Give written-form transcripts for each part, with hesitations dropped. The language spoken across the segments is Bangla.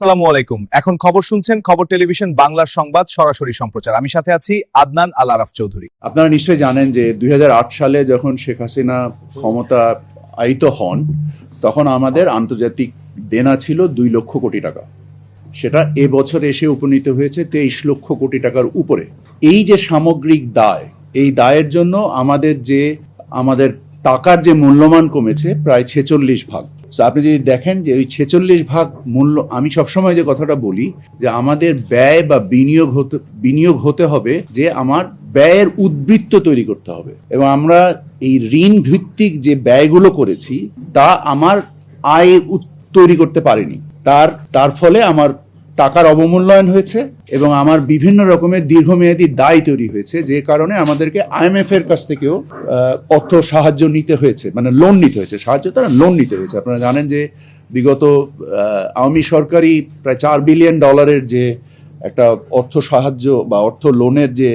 আসসালামু আলাইকুম। এখন খবর শুনছেন খবর টেলিভিশন বাংলার সংবাদ সরাসরি সম্প্রচার। আমি সাথে আছি আদনান আল আরাফ চৌধুরী। আপনারা নিশ্চয়ই জানেন যে 2008 সালে যখন শেখ হাসিনা ক্ষমতা আয়িত হন তখন আমাদের আন্তর্জাতিক দেনা ছিল 2 লক্ষ কোটি টাকা। সেটা এবছর এসে উপনীত হয়েছে 23 লক্ষ কোটি টাকার উপরে। এই যে সামগ্রিক দায়, এই দায়ের জন্য আমাদের টাকার যে মূল্যমান কমেছে প্রায় 46 ভাগ। আপনি যদি দেখেন যে ওই 46 ভাগ মূল্য, আমি সবসময় যে কথাটা বলি যে আমাদের ব্যয় বা বিনিয়োগ হতে হবে, যে আমার ব্যয়ের উদ্বৃত্ত তৈরি করতে হবে, এবং আমরা এই ঋণ ভিত্তিক যে ব্যয়গুলো করেছি তা আমার আয় তৈরি করতে পারিনি। তার ফলে আমার টাকার অবমূল্যায়ন হয়েছে এবং আমার বিভিন্ন রকমের দীর্ঘমেয়াদী দায় তৈরি হয়েছে, যে কারণে আমাদেরকে IMF এর কাছ থেকেও অর্থ সাহায্য নিতে হয়েছে, মানে লোন নিতে হয়েছে, সাহায্য তারা লোন নিতে হয়েছে। আপনারা জানেন যে বিগত আওয়ামী সরকারই প্রায় $4 বিলিয়ন যে একটা অর্থ সাহায্য বা অর্থ লোনের যে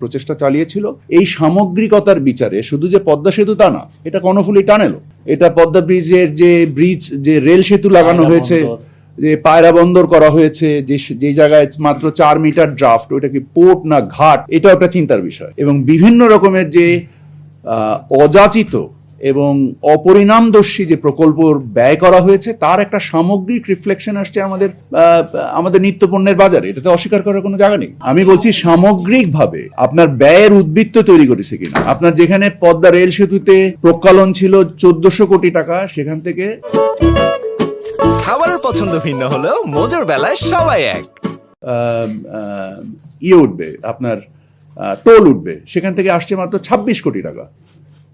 প্রচেষ্টা চালিয়েছিল। এই সামগ্রিকতার বিচারে শুধু যে পদ্মা সেতু তা না, এটা কর্ণফুলী টানেলও, এটা পদ্মা ব্রিজের যে রেল সেতু লাগানো হয়েছে, যে পায়রা বন্দর করা হয়েছে, যে জায়গায় মাত্র 4 মিটার ড্রাফট, ওইটা কি পোর্ট না ঘাট, এটাও একটা চিন্তার বিষয়। এবং বিভিন্ন রকমের যে অযাচিত এবং অপরিণামদর্শী যে প্রকল্প ব্যয় করা হয়েছে তার একটা সামগ্রিক রিফ্লেকশন আসছে আমাদের নিত্যপণ্যের বাজারে। এটাতে অস্বীকার করার কোনো জায়গা নেই। আমি বলছি সামগ্রিকভাবে আপনার ব্যয়ের উদ্বৃত্ত তৈরি করেছে কিনা। আপনার যেখানে পদ্মা রেল সেতুতে প্রকালন ছিল 1400 কোটি টাকা, সেখান থেকে খাবারের পছন্দ ভিন্ন হলেও মজার বেলায় সবাই এক। উঠবে, আপনার টোল উঠবে, সেখান থেকে আসছে মাত্র 26 কোটি টাকা।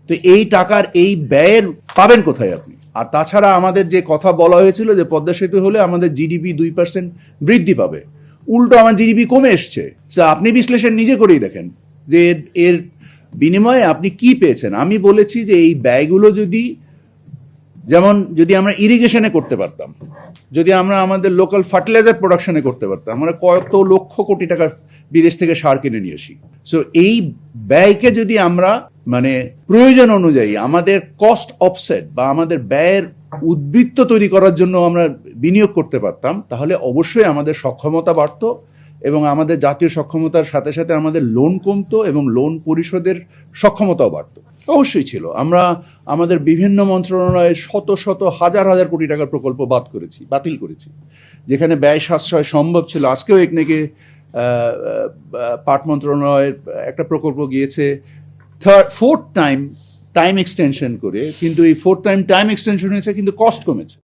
তো এই টাকার এই ব্যয়ের পাবেন কোথায় আপনি? আর তাছাড়া আমাদের যে কথা বলা হয়েছিল যে পদ্মা সেতু হলে আমাদের জিডিপি 2% বৃদ্ধি পাবে, উল্টো আমার জিডিপি কমে এসছে। আপনি বিশ্লেষণ নিজে করেই দেখেন যে এর বিনিময়ে আপনি কি পেয়েছেন। আমি বলেছি যে এই ব্যয়গুলো যদি আমরা ইরিগেশনে করতে পারতাম, যদি আমরা আমাদের লোকাল ফার্টিলাইজার প্রোডাকশনে করতে পারতাম, আমরা কত লক্ষ কোটি টাকা বিদেশ থেকে সার কিনে নিয়ে আসি। সো এই ব্যয়কে যদি আমরা মানে প্রয়োজন অনুযায়ী আমাদের কস্ট অফসেট বা আমাদের ব্যয়ের উদ্বৃত্ত তৈরি করার জন্য আমরা বিনিয়োগ করতে পারতাম, তাহলে অবশ্যই আমাদের সক্ষমতা বাড়তো এবং আমাদের জাতীয় সক্ষমতার সাথে সাথে আমাদের লোন কমতো এবং লোন পরিশোধের সক্ষমতাও বাড়তো। অবশ্যই ছিল। আমরা আমাদের বিভিন্ন মন্ত্রণালয়ে শত শত হাজার হাজার কোটি টাকার প্রকল্প বাতিল করেছি, যেখানে ব্যয় সাশ্রয় সম্ভব ছিল। আজকেও একনেকে পাট মন্ত্রণালয়ের একটা প্রকল্প গিয়েছে ফোর্থ টাইম এক্সটেনশন করে, কিন্তু এই ফোর্থ টাইম এক্সটেনশন হয়েছে কিন্তু কস্ট কমেছে।